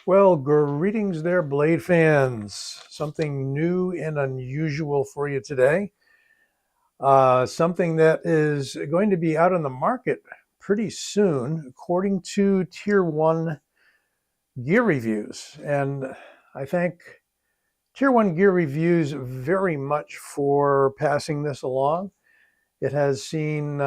Well, greetings there, Blade fans. Something new and unusual for you today. Something that is going to be out on the market pretty soon, according to Tier 1 Gear Reviews. And I thank Tier 1 Gear Reviews very much for passing this along. It has seen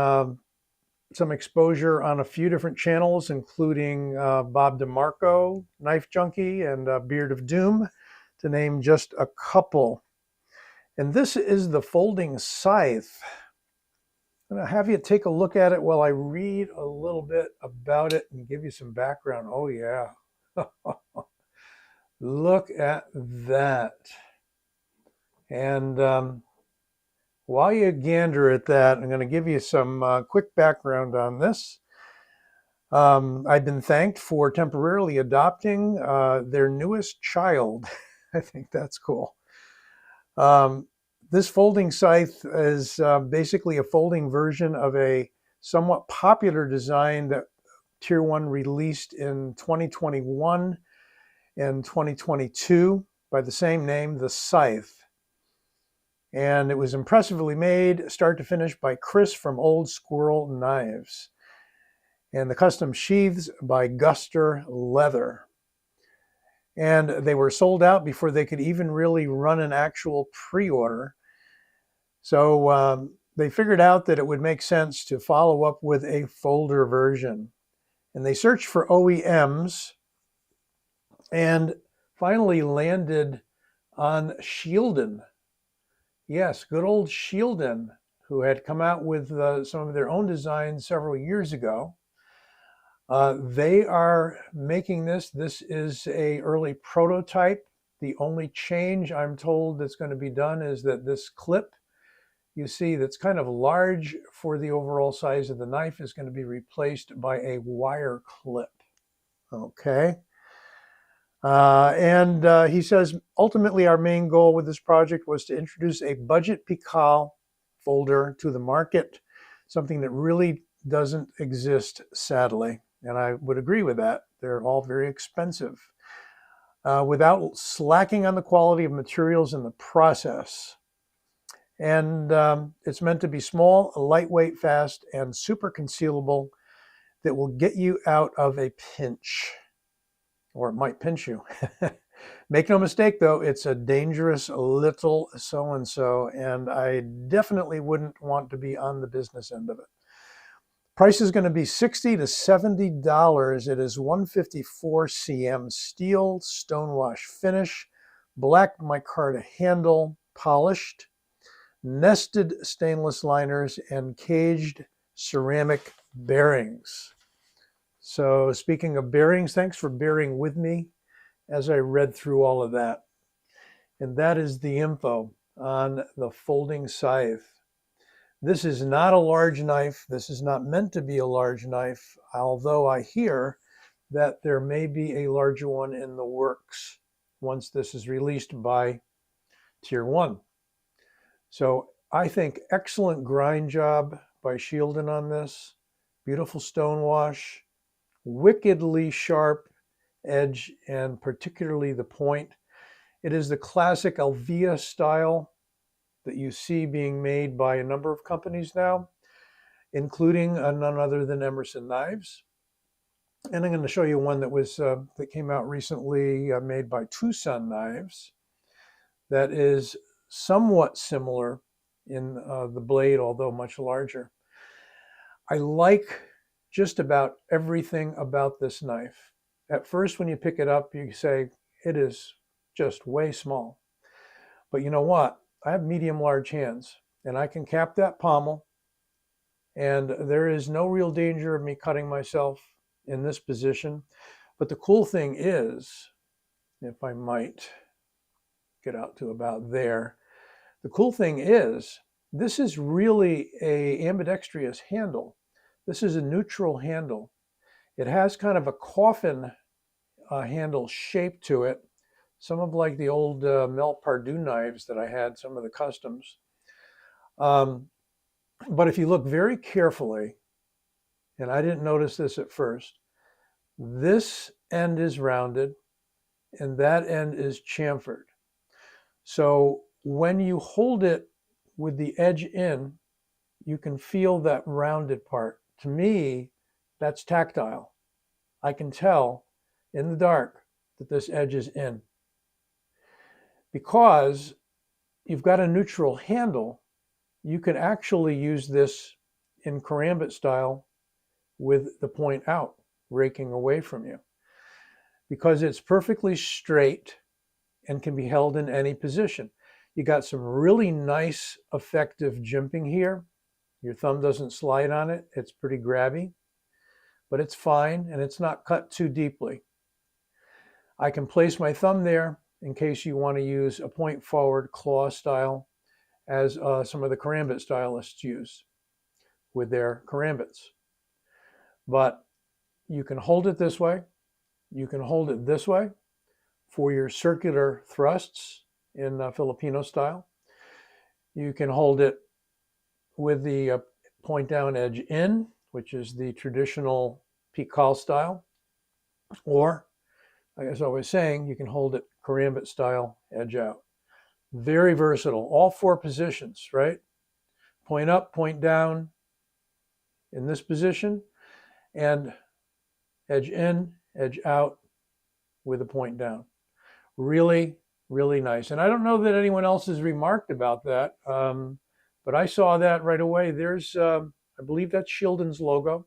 some exposure on a few different channels, including Bob DeMarco, Knife Junkie, and Beard of Doom, to name just a couple. And this is the folding scythe. I'm going to have you take a look at it while I read a little bit about it and give you some background. Oh, yeah. Look at that. And while you gander at that, I'm going to give you some quick background on this. I've been thanked for temporarily adopting their newest child. I think that's cool. Um, this folding scythe is basically a folding version of a somewhat popular design that Tier 1 released in 2021 and 2022 by the same name, the Scythe. And it was impressively made, start to finish, by Chris from Old Squirrel Knives. And the custom sheaths by Guster Leather. And they were sold out before they could even really run an actual pre-order. So they figured out that it would make sense to follow up with a folder version. And they searched for OEMs and finally landed on Shielden. Yes, good old Shielden, who had come out with some of their own designs several years ago. They are making this. This is a early prototype. The only change I'm told that's going to be done is that this clip you see that's kind of large for the overall size of the knife is going to be replaced by a wire clip. Okay. And he says, ultimately, our main goal with this project was to introduce a budget Pikal folder to the market, something that really doesn't exist, sadly. And I would agree with that. They're all very expensive. Without slacking on the quality of materials in the process. And it's meant to be small, lightweight, fast, and super concealable that will get you out of a pinch. Or it might pinch you. Make no mistake, though, it's a dangerous little so-and-so, and I definitely wouldn't want to be on the business end of it. Price is going to be $60 to $70. It is 154 cm steel, stonewash finish, black micarta handle, polished, nested stainless liners, and caged ceramic bearings. So speaking of bearings, thanks for bearing with me as I read through all of that. And that is the info on the folding scythe. This is not a large knife. This is not meant to be a large knife, although I hear that there may be a larger one in the works once this is released by Tier 1. So I think excellent grind job by Shielden on this. Beautiful stonewash, wickedly sharp edge, and particularly the point. It is the classic Alvia style that you see being made by a number of companies now, including none other than Emerson Knives. And I'm going to show you one that came out recently, made by Tucson Knives, that is somewhat similar in the blade, although much larger. I like just about everything about this knife. At first, when you pick it up, you say, it is just way small. But you know what? I have medium large hands, and I can cap that pommel, and there is no real danger of me cutting myself in this position. But the cool thing is, if I might get out to about there, the cool thing is, this is really a ambidextrous handle. This is a neutral handle. It has kind of a coffin handle shape to it, some of like the old Mel Pardue knives that I had, some of the customs. But if you look very carefully, and I didn't notice this at first, this end is rounded, and that end is chamfered. So when you hold it with the edge in, you can feel that rounded part. To me, that's tactile. I can tell in the dark that this edge is in. Because you've got a neutral handle, you can actually use this in karambit style with the point out, raking away from you. Because it's perfectly straight and can be held in any position. You got some really nice, effective jimping here. Your thumb doesn't slide on it. It's pretty grabby, but it's fine and it's not cut too deeply. I can place my thumb there in case you want to use a point forward claw style, as some of the karambit stylists use with their karambits. But you can hold it this way. You can hold it this way for your circular thrusts in Filipino style. You can hold it with the point down edge in, which is the traditional Pikal style. Or, as I was saying, you can hold it karambit style, edge out. Very versatile, all four positions, right? Point up, point down in this position, and edge in, edge out with a point down. Really, really nice. And I don't know that anyone else has remarked about that, but I saw that right away. There's, I believe that's Shieldon's logo.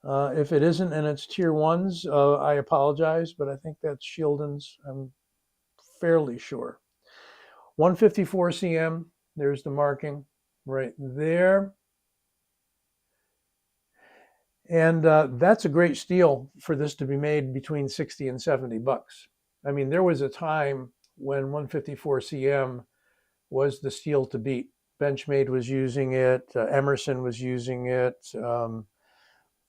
If it isn't and it's tier ones, I apologize, but I think that's Shieldon's. I'm fairly sure. 154 cm, there's the marking right there. And that's a great steel for this to be made between 60 and 70 bucks. I mean, there was a time when 154 cm was the steel to beat. Benchmade was using it, Emerson was using it.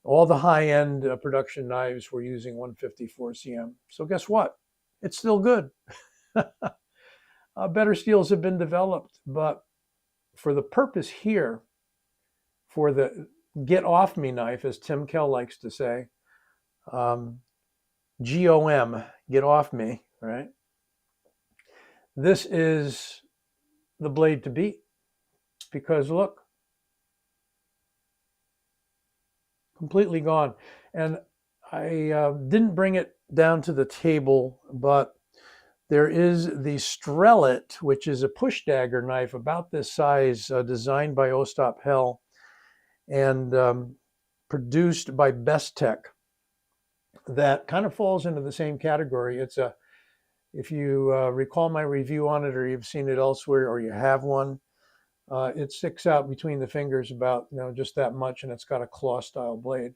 All the high-end production knives were using 154 cm. So guess what? It's still good. Better steels have been developed, but for the purpose here, for the get off me knife, as Tim Kell likes to say, GOM, get off me, right? This is the blade to beat, because look, completely gone. And I didn't bring it down to the table, but there is the Strelet, which is a push dagger knife about this size, designed by Ostap Hell and produced by Best Tech, that kind of falls into the same category. It's a, if you recall my review on it, or you've seen it elsewhere, or you have one, it sticks out between the fingers about, just that much, and it's got a claw style blade.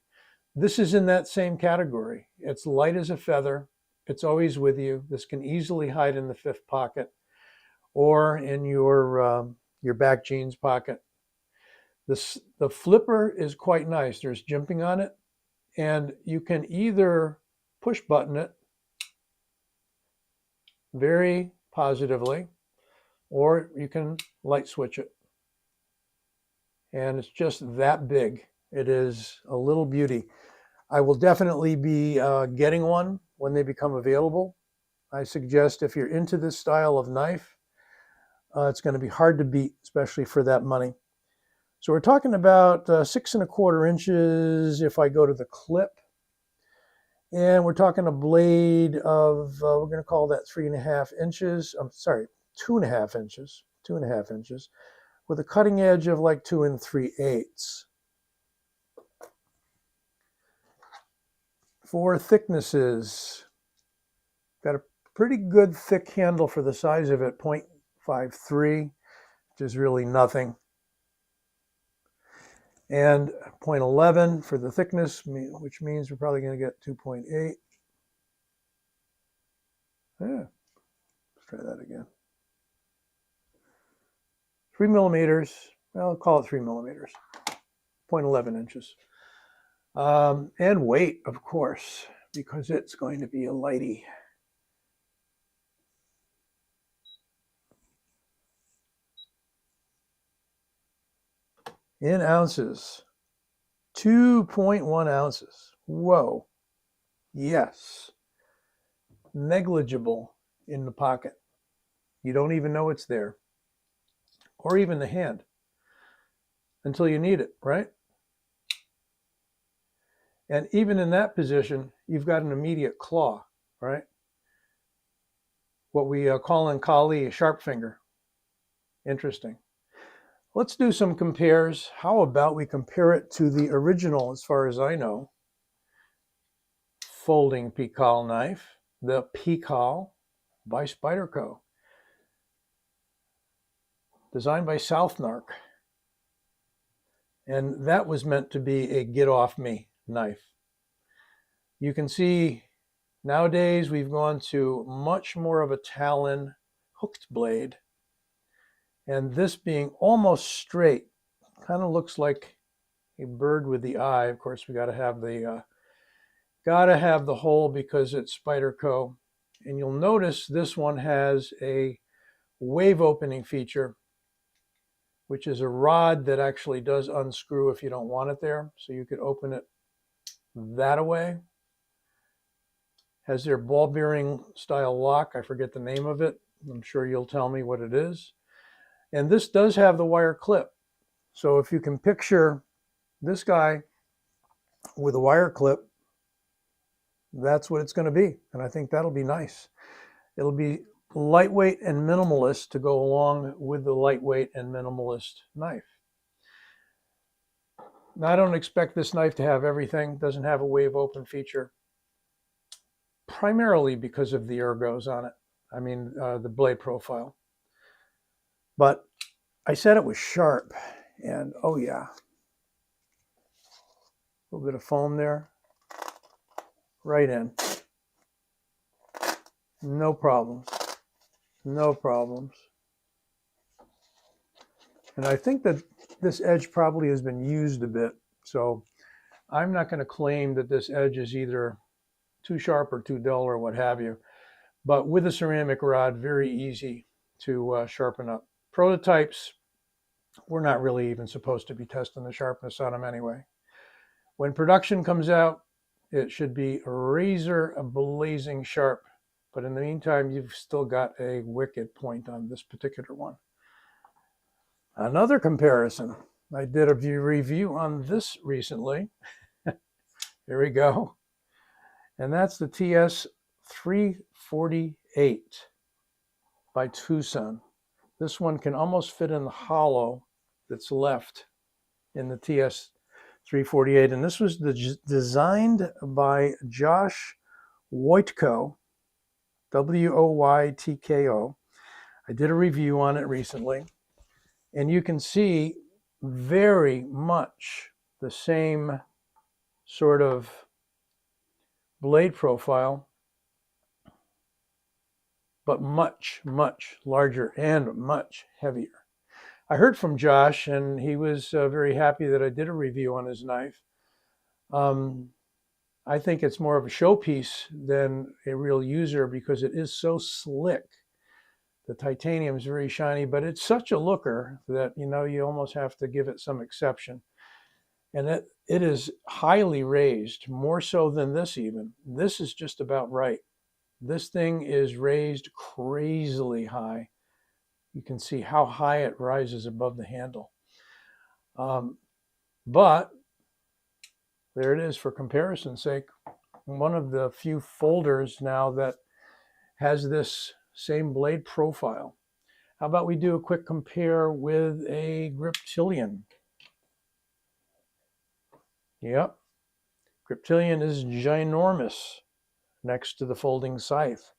This is in that same category. It's light as a feather. It's always with you. This can easily hide in the fifth pocket or in your back jeans pocket. The flipper is quite nice. There's jimping on it, and you can either push button it very positively, or you can light switch it. And it's just that big. It is a little beauty. I will definitely be getting one when they become available. I suggest if you're into this style of knife, it's going to be hard to beat, especially for that money. So we're talking about 6 1/4 inches if I go to the clip. And we're talking a blade of, we're going to call that 3.5 inches. I'm sorry, 2.5 inches. 2.5 inches. With a cutting edge of like 2 3/8. For thicknesses, got a pretty good thick handle for the size of it, 0.53, which is really nothing. And 0.11 for the thickness, which means we're probably going to get 2.8. Yeah, let's try that again. 3 millimeters, well, I'll call it 3 millimeters, 0.11 inches. And weight, of course, because it's going to be a lighty. In ounces, 2.1 ounces. Whoa. Yes. negligible in the pocket. You don't even know it's there, or even the hand, until you need it, right? And even in that position, you've got an immediate claw, right? What we call in Kali a sharp finger. Interesting. Let's do some compares. How about we compare it to the original, as far as I know, folding Pikal knife, the Pikal by Spyderco, designed by Southnark. And that was meant to be a get off me knife. You can see nowadays we've gone to much more of a talon hooked blade, and this being almost straight, kind of looks like a bird with the eye. Of course, we got to have the hole because it's Spyderco. And you'll notice this one has a wave opening feature, which is a rod that actually does unscrew if you don't want it there. So you could open it that away. Has their ball bearing style lock. I forget the name of it. I'm sure you'll tell me what it is. And this does have the wire clip. So if you can picture this guy with a wire clip, that's what it's going to be. And I think that'll be nice. It'll be lightweight and minimalist to go along with the lightweight and minimalist knife. Now, I don't expect this knife to have everything. It doesn't have a wave open feature, primarily because of the ergos on it. I mean, the blade profile. But I said it was sharp, and oh yeah, a little bit of foam there, right in. No problems, no problems. And I think that this edge probably has been used a bit, so I'm not going to claim that this edge is either too sharp or too dull or what have you. But with a ceramic rod, very easy to sharpen up. Prototypes, we're not really even supposed to be testing the sharpness on them anyway. When production comes out, it should be razor blazing sharp. But in the meantime, you've still got a wicked point on this particular one. Another comparison. I did a review on this recently. Here we go. And that's the TS 348 by Tucson. This one can almost fit in the hollow that's left in the TS 348. And this was designed by Josh Woytko, Woytko. I did a review on it recently. And you can see very much the same sort of blade profile, but much, much larger and much heavier. I heard from Josh, and he was very happy that I did a review on his knife. I think it's more of a showpiece than a real user because it is so slick. The titanium is very shiny, but it's such a looker that, you know, you almost have to give it some exception. And it is highly raised, more so than this even. This is just about right. This thing is raised crazily high. You can see how high it rises above the handle. But there it is for comparison's sake. One of the few folders now that has this same blade profile. How about we do a quick compare with a Griptilian? Yep, Griptilian is ginormous next to the folding Scythe.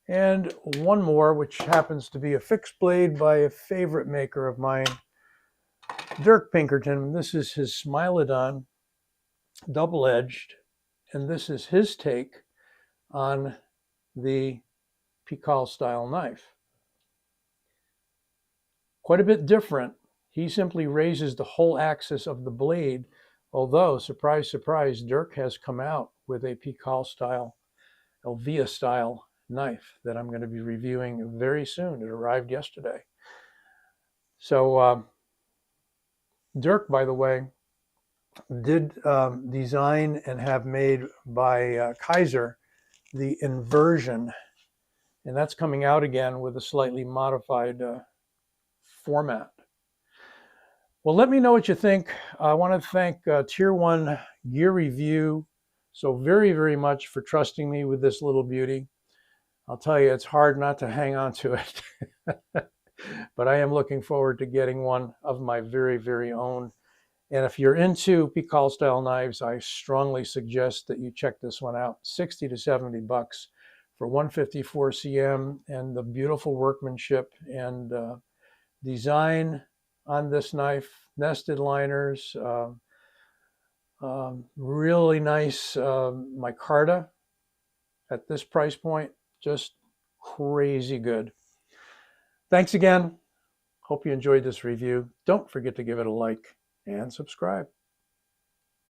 And one more, which happens to be a fixed blade by a favorite maker of mine, Dirk Pinkerton. This is his Smilodon double-edged, and this is his take on the Pikal style knife. Quite a bit different. He simply raises the whole axis of the blade, although, surprise, surprise, Dirk has come out with a Pikal style, Elvia style knife that I'm going to be reviewing very soon. It arrived yesterday. So Dirk, by the way, did design and have made by Kaiser the inversion, and that's coming out again with a slightly modified format. Well, let me know what you think. I want to thank Tier 1 Gear Review so very, very much for trusting me with this little beauty. I'll tell you, it's hard not to hang on to it. But I am looking forward to getting one of my very, very own. And if you're into Pikal style knives, I strongly suggest that you check this one out. 60 to 70 bucks for 154 cm, and the beautiful workmanship and design on this knife. Nested liners, really nice micarta at this price point. Just crazy good. Thanks again. Hope you enjoyed this review. Don't forget to give it a like and subscribe.